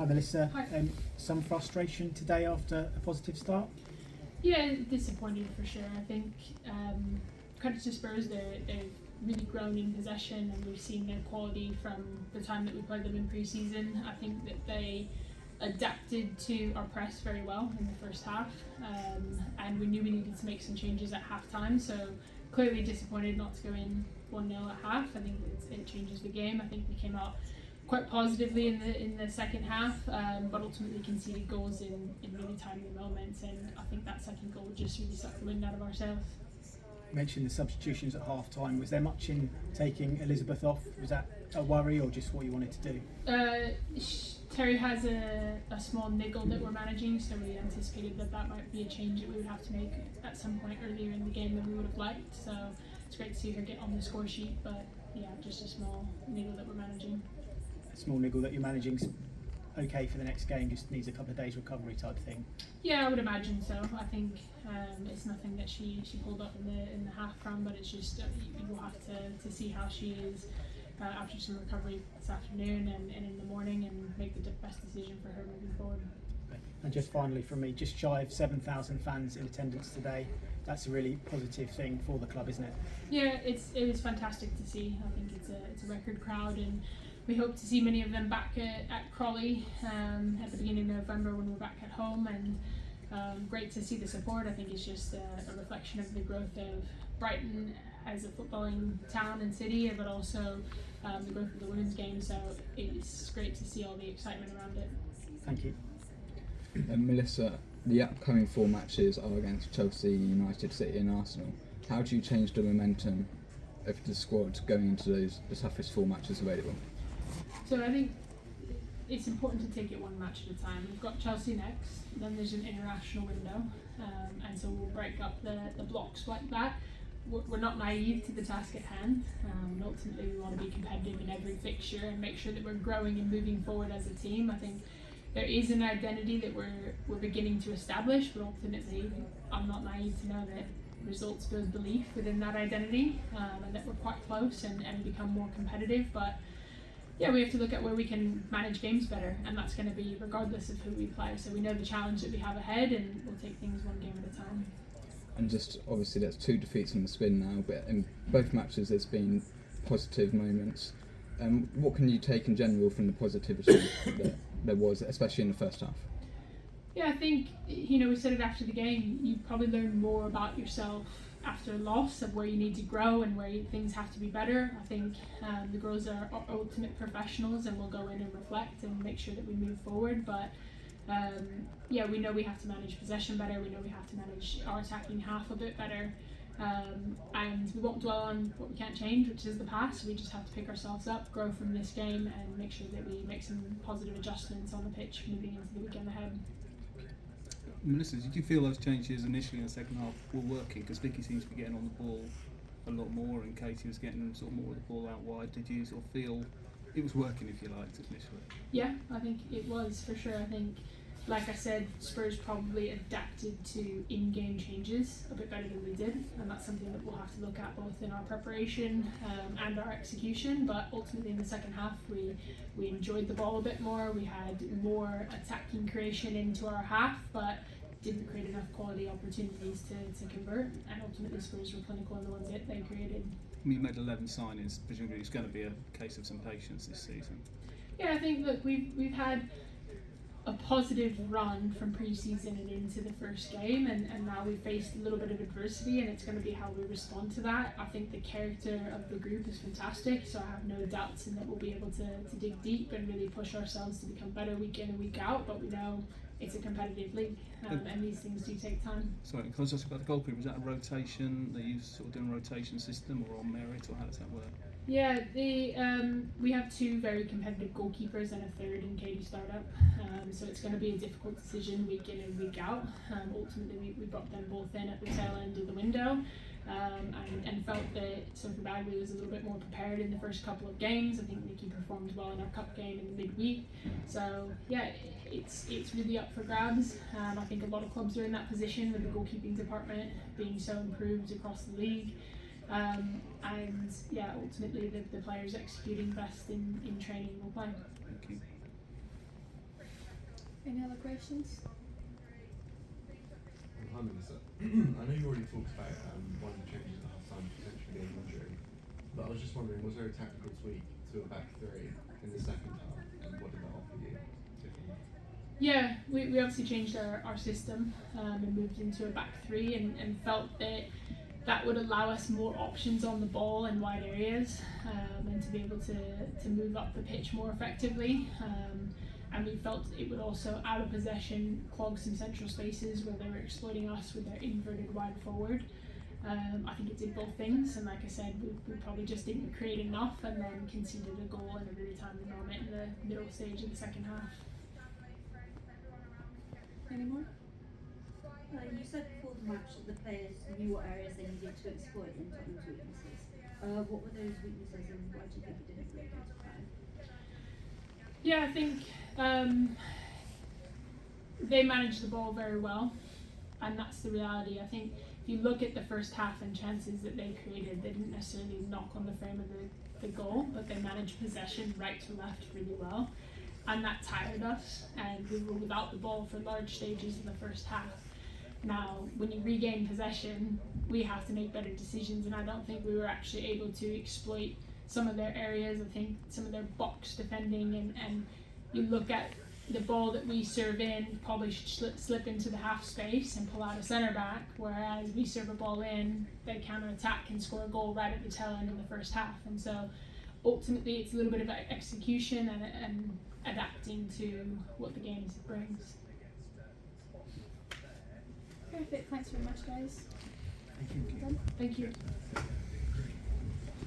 Hi Melissa. Hi. Some frustration today after a positive start? Yeah, disappointed for sure. I think credit to Spurs, they've really grown in possession and we've seen their quality from the time that we played them in pre-season. I think that they adapted to our press very well in the first half, and we knew we needed to make some changes at half-time, so clearly disappointed not to go in 1-0 at half. I think it changes the game. I think we came out quite positively in the second half, but ultimately conceded goals in really timely moments, and I think that second goal just really sucked the wind out of ourselves. You mentioned the substitutions at half time. Was there much in taking Elizabeth off? Was that a worry or just what you wanted to do? Terry has a small niggle that we're managing, so we anticipated that might be a change that we would have to make at some point earlier in the game than we would have liked, so it's great to see her get on the score sheet, but yeah, just a small niggle that we're managing. A small niggle that you're managing's okay for the next game, just needs a couple of days recovery type thing? Yeah, I would imagine so. I think it's nothing that she pulled up in the half from, but it's just you will have to see how she is after some recovery this afternoon and in the morning, and make the best decision for her moving forward. And just finally from me, just shy of 7,000 fans in attendance today. That's a really positive thing for the club, isn't it? Yeah, it is fantastic to see. I think it's a record crowd, and we hope to see many of them back at Crawley at the beginning of November when we're back at home, and great to see the support. I think it's just a reflection of the growth of Brighton as a footballing town and city, but also the growth of the women's game, so it's great to see all the excitement around it. Thank you. Melissa, the upcoming 4 matches are against Chelsea, United, City and Arsenal. How do you change the momentum of the squad going into the toughest 4 matches available? So I think it's important to take it one match at a time. We've got Chelsea next, then there's an international window, and so we'll break up the blocks like that. We're not naive to the task at hand, and ultimately we want to be competitive in every fixture and make sure that we're growing and moving forward as a team. I think there is an identity that we're beginning to establish, but ultimately I'm not naive to know that results build belief within that identity, and that we're quite close and become more competitive. But yeah, we have to look at where we can manage games better, and that's going to be regardless of who we play. So we know the challenge that we have ahead, and we'll take things one game at a time. And just obviously there's 2 defeats on the spin now, but in both matches there's been positive moments. What can you take in general from the positivity that there was, especially in the first half? Yeah, I think, we said it after the game, you probably learn more about yourself after a loss, of where you need to grow and where things have to be better. I think the girls are ultimate professionals and will go in and reflect and make sure that we move forward, but yeah, we know we have to manage possession better, we know we have to manage our attacking half a bit better, and we won't dwell on what we can't change, which is the past. We just have to pick ourselves up, grow from this game, and make sure that we make some positive adjustments on the pitch moving into the weekend ahead. Melissa, did you feel those changes initially in the second half were working? Because Vicky seems to be getting on the ball a lot more and Katie was getting sort of more of the ball out wide. Did you sort of feel it was working, if you liked, initially? Yeah, I think it was, for sure. I think, like I said, Spurs probably adapted to in-game changes a bit better than we did, and that's something that we'll have to look at both in our preparation and our execution. But ultimately in the second half we enjoyed the ball a bit more, we had more attacking creation into our half, but didn't create enough quality opportunities to convert, and ultimately Spurs were clinical in the ones that they created. You made 11 signings, presumably it's going to be a case of some patience this season. Yeah, I think, look, we've had a positive run from pre-season and into the first game, and now we've faced a little bit of adversity, and it's going to be how we respond to that. I think the character of the group is fantastic, so I have no doubts in that we'll be able to dig deep and really push ourselves to become better week in and week out, but we know it's a competitive league, and these things do take time. Sorry, can I just ask about the goalkeeper? Is that a rotation? Are you sort of doing a rotation system, or on merit, or how does that work? Yeah, we have 2 very competitive goalkeepers and a third in Katie startup, so it's going to be a difficult decision week in and week out. Ultimately we brought them both in at the tail end of the window, and felt that Sophie Bagley was a little bit more prepared in the first couple of games. I think Nikki performed well in our cup game in the midweek, so yeah, it's really up for grabs. I think a lot of clubs are in that position with the goalkeeping department being so improved across the league. And yeah, ultimately the players executing best in training will play. Thank you. Any other questions? Hi Melissa. I know you already talked about one of the changes at half time potentially being injury, but I was just wondering, was there a tactical tweak to a back three in the second half, and what did that offer you? Yeah, we obviously changed our system and moved into a back three and felt that would allow us more options on the ball in wide areas and to be able to move up the pitch more effectively. And we felt it would also, out of possession, clog some central spaces where they were exploiting us with their inverted wide forward. I think it did both things, and like I said, we probably just didn't create enough and then conceded a goal in a really timely moment in the middle stage of the second half. Any more? You said before the match that the players knew what areas they needed to exploit in Tottenham's weaknesses. What were those weaknesses, and why do you think it didn't really go to plan? Yeah, I think they managed the ball very well, and that's the reality. I think if you look at the first half and chances that they created, they didn't necessarily knock on the frame of the goal, but they managed possession right to left really well, and that tired us, and we were without the ball for large stages in the first half. Now, when you regain possession, we have to make better decisions, and I don't think we were actually able to exploit some of their areas. I think some of their box defending, and you look at the ball that we serve in, probably should slip into the half space and pull out a centre back, whereas we serve a ball in, they counter attack and score a goal right at the tail end of the first half. And so ultimately it's a little bit of execution and adapting to what the game brings. Perfect, thanks very much guys. Thank you. Thank you.